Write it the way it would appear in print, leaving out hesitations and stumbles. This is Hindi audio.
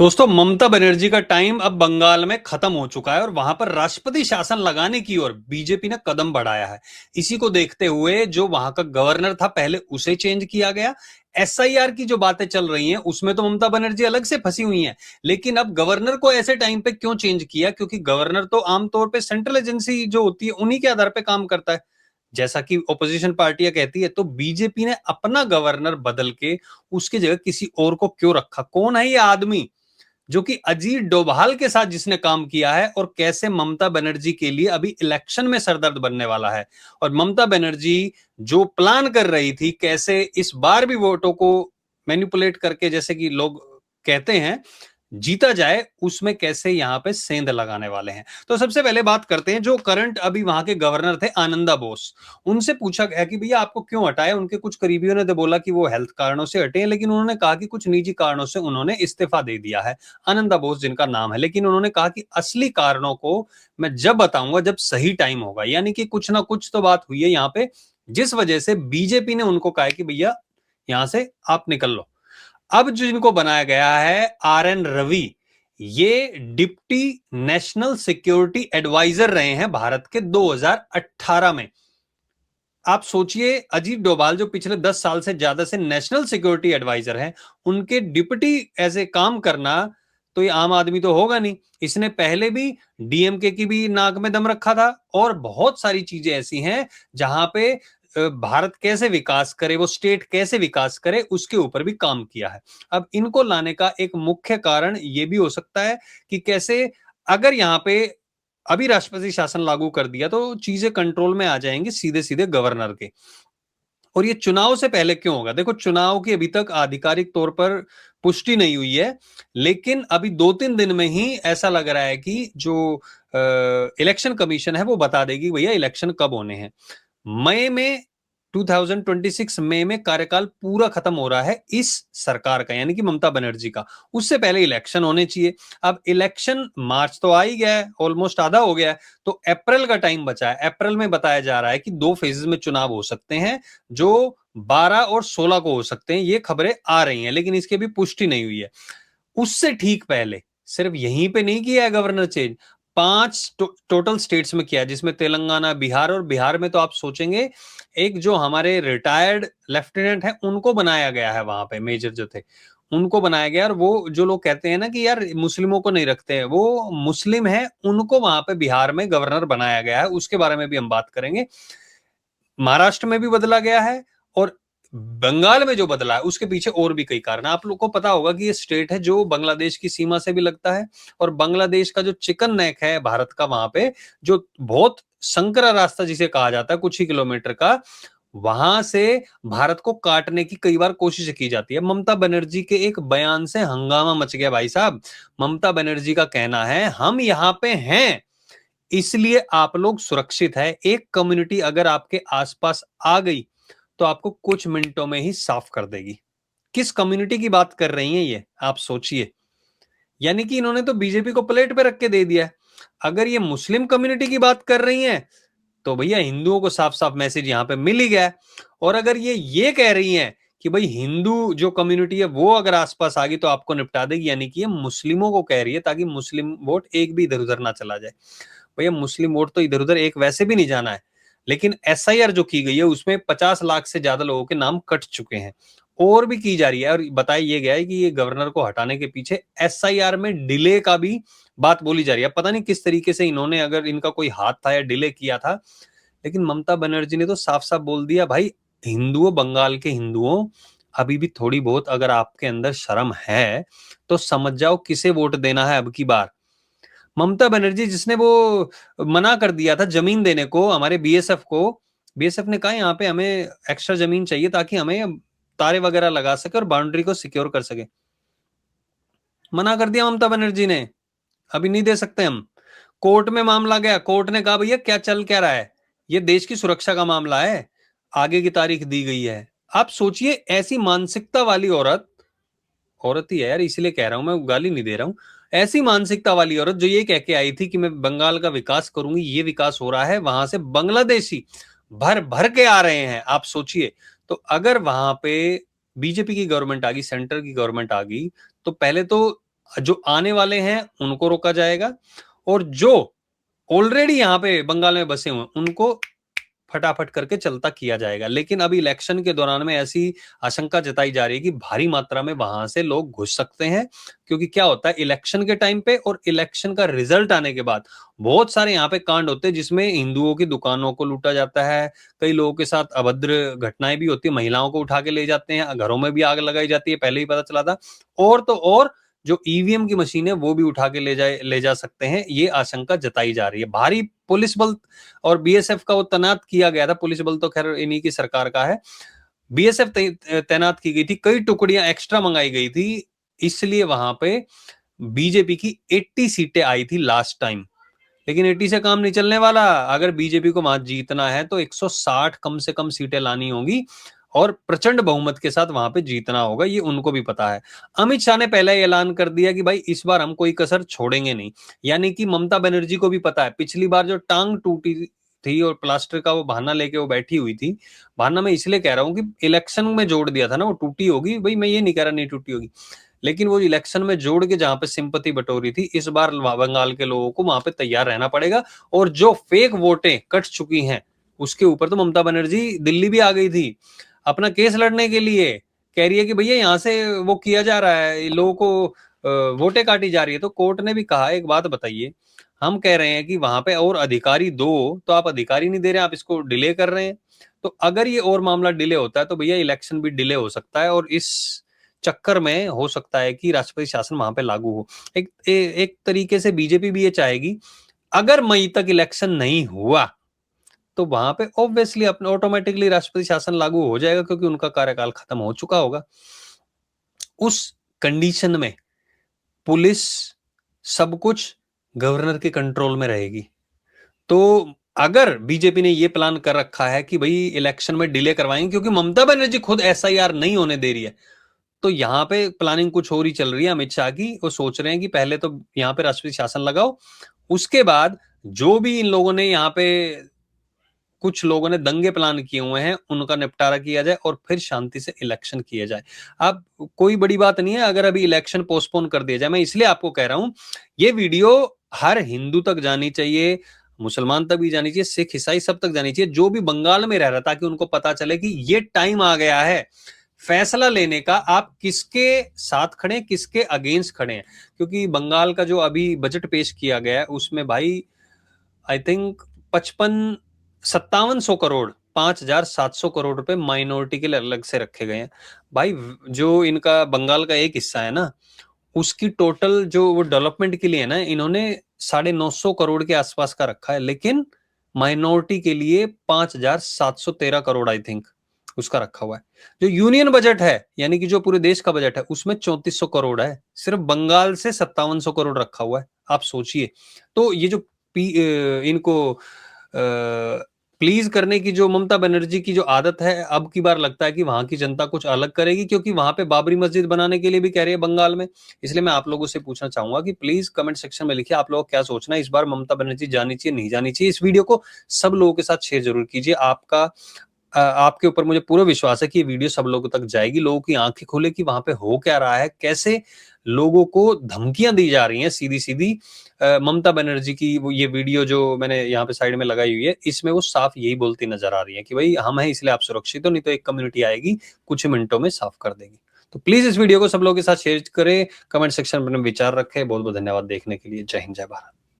दोस्तों, ममता बनर्जी का टाइम अब बंगाल में खत्म हो चुका है और वहां पर राष्ट्रपति शासन लगाने की ओर बीजेपी ने कदम बढ़ाया है। इसी को देखते हुए जो वहां का गवर्नर था पहले उसे चेंज किया गया। एसआईआर की जो बातें चल रही हैं उसमें तो ममता बनर्जी अलग से फंसी हुई हैं, लेकिन अब गवर्नर को ऐसे टाइम पे क्यों चेंज किया? क्योंकि गवर्नर तो आमतौर पे सेंट्रल एजेंसी जो होती है उन्हीं के आधार पे काम करता है, जैसा कि ओपोजिशन पार्टियां कहती है। तो बीजेपी ने अपना गवर्नर बदल के उसकी जगह किसी और को क्यों रखा? कौन है ये आदमी जो कि अजीत डोभाल के साथ जिसने काम किया है, और कैसे ममता बनर्जी के लिए अभी इलेक्शन में सरदर्द बनने वाला है? और ममता बनर्जी जो प्लान कर रही थी कैसे इस बार भी वोटों को मैनिपुलेट करके, जैसे कि लोग कहते हैं, जीता जाए, उसमें कैसे यहां पे सेंध लगाने वाले हैं। तो सबसे पहले बात करते हैं जो करंट अभी वहां के गवर्नर थे, आनंदा बोस। उनसे पूछा गया कि भैया आपको क्यों हटाया? उनके कुछ करीबियों ने तो बोला कि वो हेल्थ कारणों से हटे हैं, लेकिन उन्होंने कहा कि कुछ निजी कारणों से उन्होंने इस्तीफा दे दिया है। आनंदा बोस जिनका नाम है, लेकिन उन्होंने कहा कि असली कारणों को मैं जब बताऊंगा जब सही टाइम होगा। यानी कि कुछ ना कुछ तो बात हुई है यहाँ पे, जिस वजह से बीजेपी ने उनको कहा कि भैया यहां से आप निकल लो। अब जो इनको बनाया गया है आर एन रवि, ये डिप्टी नेशनल सिक्योरिटी एडवाइजर रहे हैं भारत के 2018 में। आप सोचिए, अजीत डोभाल जो पिछले 10 साल से ज्यादा से नेशनल सिक्योरिटी एडवाइजर हैं, उनके डिप्टी ऐसे काम करना तो ये आम आदमी तो होगा नहीं। इसने पहले भी डीएमके की भी नाक में दम रखा था, और बहुत सारी चीजें ऐसी हैं जहां पे भारत कैसे विकास करे, वो स्टेट कैसे विकास करे, उसके ऊपर भी काम किया है। अब इनको लाने का एक मुख्य कारण ये भी हो सकता है कि कैसे अगर यहाँ पे अभी राष्ट्रपति शासन लागू कर दिया तो चीजें कंट्रोल में आ जाएंगी सीधे सीधे गवर्नर के। और ये चुनाव से पहले क्यों होगा? देखो, चुनाव की अभी तक आधिकारिक तौर पर पुष्टि नहीं हुई है, लेकिन अभी 2-3 दिन में ही ऐसा लग रहा है कि जो इलेक्शन कमीशन है वो बता देगी भैया इलेक्शन कब होने हैं। मई में 2026 मई में कार्यकाल पूरा खत्म हो रहा है इस सरकार का, यानी कि ममता बनर्जी का। उससे पहले इलेक्शन होने चाहिए। अब इलेक्शन मार्च तो आ ही गया है, ऑलमोस्ट आधा हो गया है, तो अप्रैल का टाइम बचा है। अप्रैल में बताया जा रहा है कि 2 फेजेस में चुनाव हो सकते हैं, जो 12 और 16 को हो सकते हैं। ये खबरें आ रही हैं, लेकिन इसकी भी पुष्टि नहीं हुई है। उससे ठीक पहले सिर्फ यहीं पे नहीं किया है गवर्नर चेंज, 5 टोटल स्टेट्स में किया, जिसमें तेलंगाना, बिहार, और बिहार में तो आप सोचेंगे एक जो हमारे रिटायर्ड लेफ्टिनेंट हैं उनको बनाया गया है, वहां पे मेजर जो थे उनको बनाया गया। और वो जो लोग कहते हैं ना कि यार मुस्लिमों को नहीं रखते हैं, वो मुस्लिम है, उनको वहां पे बिहार में गवर्नर बनाया गया है। उसके बारे में भी हम बात करेंगे। महाराष्ट्र में भी बदला गया है, और बंगाल में जो बदला है उसके पीछे और भी कई कारण है। आप लोग को पता होगा कि ये स्टेट है जो बांग्लादेश की सीमा से भी लगता है, और बांग्लादेश का जो चिकन नेक है भारत का, वहां पे जो बहुत संकरा रास्ता जिसे कहा जाता है कुछ ही किलोमीटर का, वहां से भारत को काटने की कई बार कोशिश की जाती है। ममता बनर्जी के एक बयान से हंगामा मच गया भाई साहब। ममता बनर्जी का कहना है हम यहाँ पे हैं इसलिए आप लोग सुरक्षित है। एक कम्युनिटी अगर आपके आसपास आ गई तो आपको कुछ मिनटों में ही साफ कर देगी। किस कम्युनिटी की बात कर रही हैं ये, आप सोचिए। यानी कि इन्होंने तो बीजेपी को प्लेट पे रख के दे दिया है। अगर ये मुस्लिम कम्युनिटी की बात कर रही हैं तो भैया हिंदुओं को साफ साफ मैसेज यहां पे मिल ही गया है। और अगर ये कह रही हैं कि भाई हिंदू जो कम्युनिटी है वो अगर आसपास आ गई तो आपको निपटा देगी, यानी कि ये मुस्लिमों को कह रही है ताकि मुस्लिम वोट एक भी इधर उधर ना चला जाए। भैया मुस्लिम वोट तो इधर उधर एक वैसे भी नहीं जाना है, लेकिन एसआईआर जो की गई है उसमें 50 लाख से ज्यादा लोगों के नाम कट चुके हैं, और भी की जा रही है। और बताया ये गया है कि ये गवर्नर को हटाने के पीछे एसआईआर में डिले का भी बात बोली जा रही है। पता नहीं किस तरीके से इन्होंने, अगर इनका कोई हाथ था या डिले किया था, लेकिन ममता बनर्जी ने तो साफ साफ बोल दिया भाई हिंदुओं, बंगाल के हिंदुओं, अभी भी थोड़ी बहुत अगर आपके अंदर शर्म है तो समझ जाओ किसे वोट देना है अब की बार। ममता बनर्जी जिसने वो मना कर दिया था जमीन देने को हमारे बीएसएफ को, बीएसएफ ने कहा यहाँ पे हमें एक्स्ट्रा जमीन चाहिए ताकि हमें तारे वगैरह लगा सके और बाउंड्री को सिक्योर कर सके। मना कर दिया ममता बनर्जी ने, अभी नहीं दे सकते हम। कोर्ट में मामला गया, कोर्ट ने कहा भैया क्या चल क्या रहा है, ये देश की सुरक्षा का मामला है, आगे की तारीख दी गई है। आप सोचिए ऐसी मानसिकता वाली औरत, औरत ही है यार इसीलिए कह रहा हूं, मैं गाली नहीं दे रहा हूं, ऐसी मानसिकता वाली औरत जो ये कह के आई थी कि मैं बंगाल का विकास करूंगी, ये विकास हो रहा है, वहां से बांग्लादेशी भर भर के आ रहे हैं। आप सोचिए, तो अगर वहां पे बीजेपी की गवर्नमेंट आ गई, सेंटर की गवर्नमेंट आ गई, तो पहले तो जो आने वाले हैं उनको रोका जाएगा, और जो ऑलरेडी यहाँ पे बंगाल में बसे हुए उनको फटाफट करके चलता किया जाएगा। लेकिन अभी इलेक्शन के दौरान में ऐसी आशंका जताई जा रही है कि भारी मात्रा में वहां से लोग घुस सकते हैं, क्योंकि क्या होता है इलेक्शन के टाइम पे और इलेक्शन का रिजल्ट आने के बाद बहुत सारे यहाँ पे कांड होते हैं जिसमें हिंदुओं की दुकानों को लूटा जाता है, कई लोगों के साथ अभद्र घटनाएं भी होती है, महिलाओं को उठा के ले जाते हैं, घरों में भी आग लगाई जाती है, पहले ही पता चला था। और तो और जो ईवीएम की मशीन है वो भी उठा के ले जा सकते हैं, ये आशंका जताई जा रही है। भारी पुलिस बल और बीएसएफ का वो तैनात किया गया था, पुलिस बल तो खैर इन्हीं की सरकार का है, बीएसएफ तैनात की गई थी, कई टुकड़ियां एक्स्ट्रा मंगाई गई थी, इसलिए वहां पे बीजेपी की 80 सीटें आई थी लास्ट टाइम। लेकिन 80 से काम नहीं चलने वाला, अगर बीजेपी को वहां जीतना है तो 160 कम से कम सीटें लानी होगी और प्रचंड बहुमत के साथ वहां पे जीतना होगा, ये उनको भी पता है। अमित शाह ने पहले ही ऐलान कर दिया कि भाई इस बार हम कोई कसर छोड़ेंगे नहीं, यानी कि ममता बनर्जी को भी पता है पिछली बार जो टांग टूटी थी और प्लास्टर का वो बहाना लेके वो बैठी हुई थी, बहाना मैं इसलिए कह रहा हूँ कि इलेक्शन में जोड़ दिया था ना, वो टूटी होगी, भाई मैं ये नहीं कह रहा नहीं टूटी होगी, लेकिन वो इलेक्शन में जोड़ के जहां पे सिंपैथी बटोरी थी, इस बार बंगाल के लोगों को वहां पे तैयार रहना पड़ेगा। और जो फेक वोटें कट चुकी हैं उसके ऊपर तो ममता बनर्जी दिल्ली भी आ गई थी अपना केस लड़ने के लिए, कह रही है कि भैया यहाँ से वो किया जा रहा है, लोगों को वोटें काटी जा रही है। तो कोर्ट ने भी कहा एक बात बताइए, हम कह रहे हैं कि वहां पे और अधिकारी दो, तो आप अधिकारी नहीं दे रहे, आप इसको डिले कर रहे हैं। तो अगर ये और मामला डिले होता है तो भैया इलेक्शन भी डिले हो सकता है, और इस चक्कर में हो सकता है कि राष्ट्रपति शासन वहां पे लागू हो। एक तरीके से बीजेपी भी ये चाहेगी अगर मई तक इलेक्शन नहीं हुआ तो वहां पे ऑब्वियसली अपने ऑटोमेटिकली राष्ट्रपति शासन लागू हो जाएगा, क्योंकि उनका कार्यकाल खत्म हो चुका होगा। उस कंडीशन में पुलिस सब कुछ गवर्नर के कंट्रोल में रहेगी। तो अगर बीजेपी ने ये प्लान कर रखा है कि भाई इलेक्शन में डिले करवाएंगे, क्योंकि ममता बनर्जी खुद एसआईआर नहीं होने दे रही है, तो यहाँ पे प्लानिंग कुछ और ही चल रही है अमित शाह की। वो सोच रहे हैं कि पहले तो यहाँ पे राष्ट्रपति शासन लगाओ, उसके बाद जो भी इन लोगों ने यहाँ पे कुछ लोगों ने दंगे प्लान किए हुए हैं उनका निपटारा किया जाए और फिर शांति से इलेक्शन किए जाए। अब कोई बड़ी बात नहीं है अगर अभी इलेक्शन पोस्टपोन कर दिया जाए, मैं इसलिए आपको कह रहा हूं ये वीडियो हर हिंदू तक जानी चाहिए, मुसलमान तक भी जानी चाहिए, सिख ईसाई सब तक जानी चाहिए, जो भी बंगाल में रह रहा, ताकि उनको पता चले कि ये टाइम आ गया है फैसला लेने का, आप किसके साथ खड़े हैं किसके अगेंस्ट खड़े हैं। क्योंकि बंगाल का जो अभी बजट पेश किया गया है उसमें भाई आई थिंक 5700 करोड़ 5700 करोड़ रुपए माइनॉरिटी के लिए अलग से रखे गए हैं। भाई जो इनका बंगाल का एक हिस्सा है ना, उसकी टोटल जो वो डेवलपमेंट के लिए है ना, इन्होंने 950 करोड़ के आसपास का रखा है, लेकिन माइनॉरिटी के लिए 5713 करोड़ आई थिंक उसका रखा हुआ है। जो यूनियन बजट है यानी कि जो पूरे देश का बजट है उसमें 3400 करोड़ है, सिर्फ बंगाल से 5700 करोड़ रखा हुआ है। आप सोचिए, तो ये जो इनको प्लीज करने की जो ममता बनर्जी की जो आदत है, अब की बार लगता है कि वहां की जनता कुछ अलग करेगी, क्योंकि वहां पे बाबरी मस्जिद बनाने के लिए भी कह रही है बंगाल में। इसलिए मैं आप लोगों से पूछना चाहूंगा कि प्लीज कमेंट सेक्शन में लिखिए आप लोग क्या सोचना है, इस बार ममता बनर्जी जानी चाहिए नहीं जानी चाहिए। इस वीडियो को सब लोगों के साथ शेयर जरूर कीजिए, आपके ऊपर मुझे पूरा विश्वास है कि ये वीडियो सब लोगों तक जाएगी, लोगों की आंखें खोले कि वहां पे हो क्या रहा है, कैसे लोगों को धमकियां दी जा रही हैं सीधी सीधी। ममता बनर्जी की वो ये वीडियो जो मैंने यहाँ पे साइड में लगाई हुई है, इसमें वो साफ यही बोलती नजर आ रही है कि भाई हम हैं इसलिए आप सुरक्षित हो, नहीं तो एक कम्युनिटी आएगी कुछ मिनटों में साफ कर देगी। तो प्लीज इस वीडियो को सब लोगों के साथ शेयर करें, कमेंट सेक्शन में विचार रखें। बहुत बहुत धन्यवाद देखने के लिए। जय हिंद जय भारत।